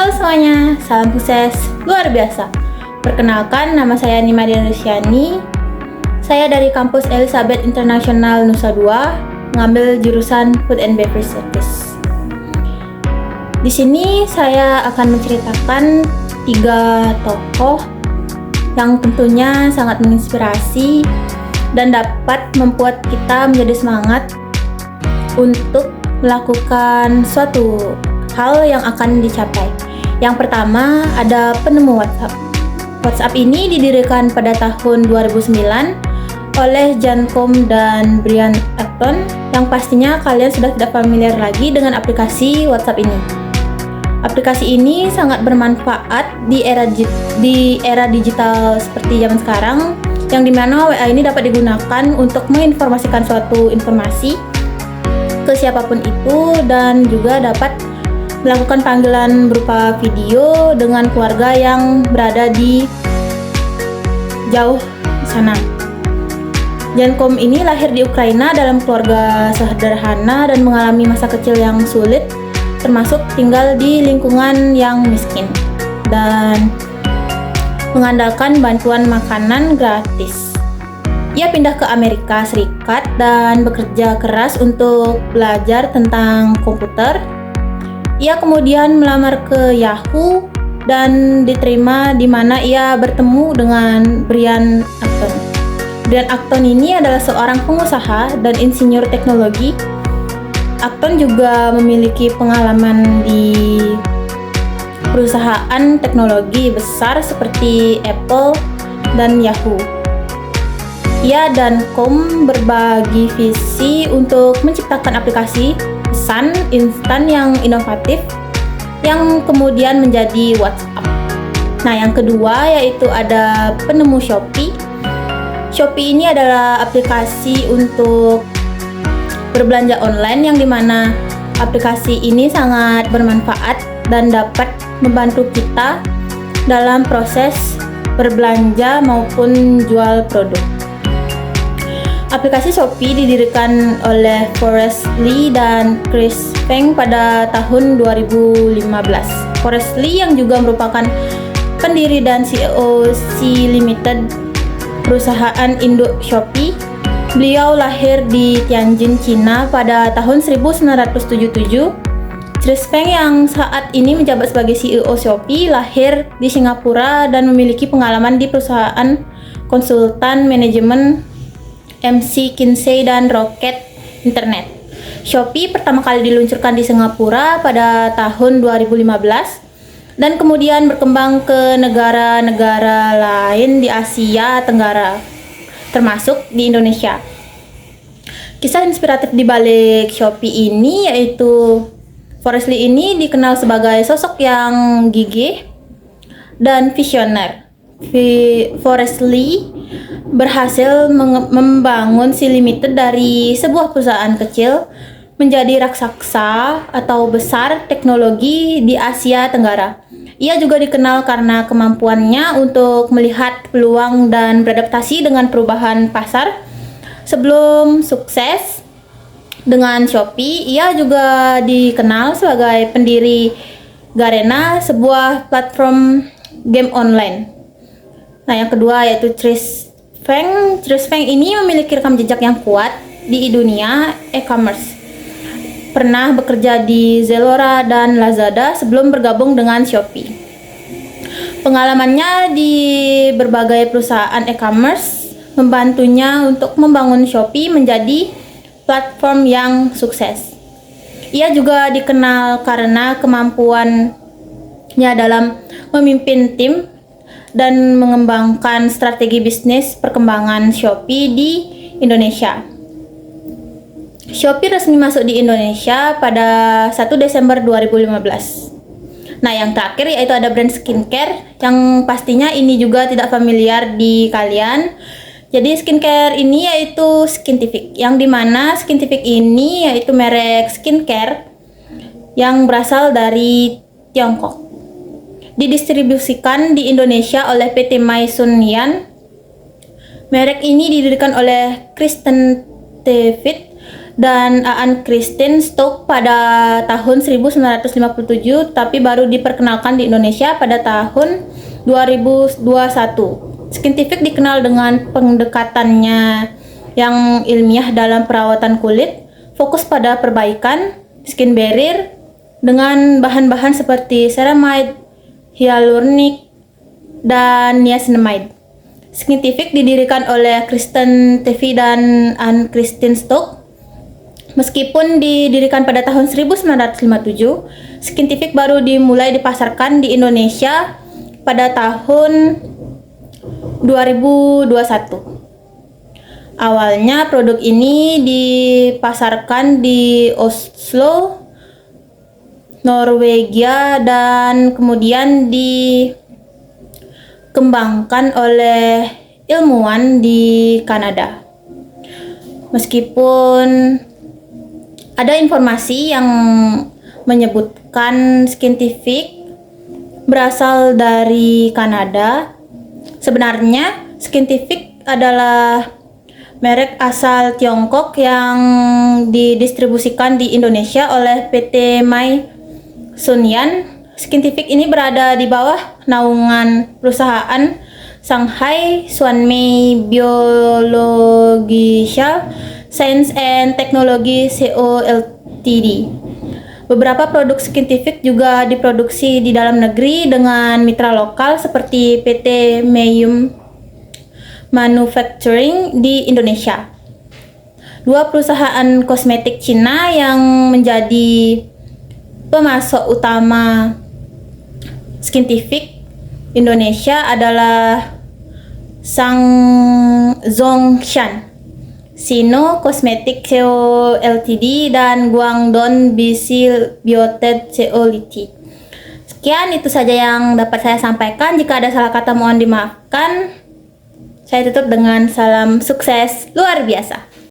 Halo semuanya, salam sukses luar biasa. Perkenalkan, nama saya Nima Rusyani. Saya dari kampus Elizabeth International Nusa Dua, mengambil jurusan Food and Beverage Service. Di sini saya akan menceritakan 3 tokoh yang tentunya sangat menginspirasi dan dapat membuat kita menjadi semangat untuk melakukan suatu hal yang akan dicapai. Yang pertama ada penemu WhatsApp. WhatsApp ini didirikan pada tahun 2009 oleh John Com dan Brian Acton, yang pastinya kalian sudah tidak familiar lagi dengan aplikasi WhatsApp ini. Aplikasi ini sangat bermanfaat di era digital seperti zaman sekarang, yang dimana WA ini dapat digunakan untuk menginformasikan suatu informasi ke siapapun itu, dan juga dapat melakukan panggilan berupa video dengan keluarga yang berada di jauh sana. John Com ini lahir di Ukraina dalam keluarga sederhana dan mengalami masa kecil yang sulit, termasuk tinggal di lingkungan yang miskin dan mengandalkan bantuan makanan gratis. Ia pindah ke Amerika Serikat dan bekerja keras untuk belajar tentang komputer. Ia kemudian melamar ke Yahoo dan diterima, di mana ia bertemu dengan Brian Acton. Brian Acton ini adalah seorang pengusaha dan insinyur teknologi. Acton juga memiliki pengalaman di perusahaan teknologi besar seperti Apple dan Yahoo. Ia dan Com berbagi visi untuk menciptakan aplikasi pesan instan yang inovatif yang kemudian menjadi WhatsApp. Nah, yang kedua yaitu ada penemu Shopee. Shopee ini adalah aplikasi untuk berbelanja online, yang dimana aplikasi ini sangat bermanfaat dan dapat membantu kita dalam proses berbelanja maupun jual produk. Aplikasi Shopee didirikan oleh Forrest Li dan Chris Feng pada tahun 2015. Forrest Li yang juga merupakan pendiri dan CEO Sea Limited, perusahaan induk Shopee. Beliau lahir di Tianjin, Cina pada tahun 1977. Chris Feng yang saat ini menjabat sebagai CEO Shopee lahir di Singapura dan memiliki pengalaman di perusahaan konsultan manajemen McKinsey dan Rocket Internet. Shopee pertama kali diluncurkan di Singapura pada tahun 2015 dan kemudian berkembang ke negara-negara lain di Asia Tenggara, termasuk di Indonesia. Kisah inspiratif di balik Shopee ini yaitu Forrest Li ini dikenal sebagai sosok yang gigih dan visioner. Forrest Li berhasil membangun Sea Limited dari sebuah perusahaan kecil menjadi raksasa atau besar teknologi di Asia Tenggara. Ia juga dikenal karena kemampuannya untuk melihat peluang dan beradaptasi dengan perubahan pasar. Sebelum sukses dengan Shopee, ia juga dikenal sebagai pendiri Garena, sebuah platform game online. Nah, yang kedua yaitu Chris Feng. Chris Feng ini memiliki rekam jejak yang kuat di dunia e-commerce. Pernah bekerja di Zalora dan Lazada sebelum bergabung dengan Shopee. Pengalamannya di berbagai perusahaan e-commerce membantunya untuk membangun Shopee menjadi platform yang sukses. Ia juga dikenal karena kemampuannya dalam memimpin tim dan mengembangkan strategi bisnis perkembangan Shopee di Indonesia. Shopee resmi masuk di Indonesia pada 1 Desember 2015. Nah, yang terakhir yaitu ada brand skincare, yang pastinya ini juga tidak familiar di kalian. Jadi skincare ini yaitu Skintific, yang dimana Skintific ini yaitu merek skincare yang berasal dari Tiongkok. Didistribusikan di Indonesia oleh PT Maisunian. Merek ini didirikan oleh Kristen David dan Aan Christine Stock pada tahun 1957, tapi baru diperkenalkan di Indonesia pada tahun 2021. Skintific dikenal dengan pendekatannya yang ilmiah dalam perawatan kulit, fokus pada perbaikan skin barrier dengan bahan-bahan seperti ceramide, hyaluronic, dan niacinamide. Skintific didirikan oleh Kristen Tevi dan Anne Christine Stock. Meskipun didirikan pada tahun 1957, Skintific baru dimulai dipasarkan di Indonesia pada tahun 2021. Awalnya produk ini dipasarkan di Oslo, Norwegia, dan kemudian dikembangkan oleh ilmuwan di Kanada. Meskipun ada informasi yang menyebutkan Skintific berasal dari Kanada, sebenarnya Skintific adalah merek asal Tiongkok yang didistribusikan di Indonesia oleh PT Mai Sunyan. Skintific ini berada di bawah naungan perusahaan Shanghai Shuanmei Biological Science and Technology Co Ltd. Beberapa produk Skintific juga diproduksi di dalam negeri dengan mitra lokal seperti PT Meiyum Manufacturing di Indonesia. Dua perusahaan kosmetik Cina yang menjadi pemasok utama Skintific Indonesia adalah Zhongshan Sino Cosmetic Co Ltd dan Guangdong Bisil Biotech Co Ltd. Sekian, itu saja yang dapat saya sampaikan. Jika ada salah kata mohon dimaafkan. Saya tutup dengan salam sukses luar biasa.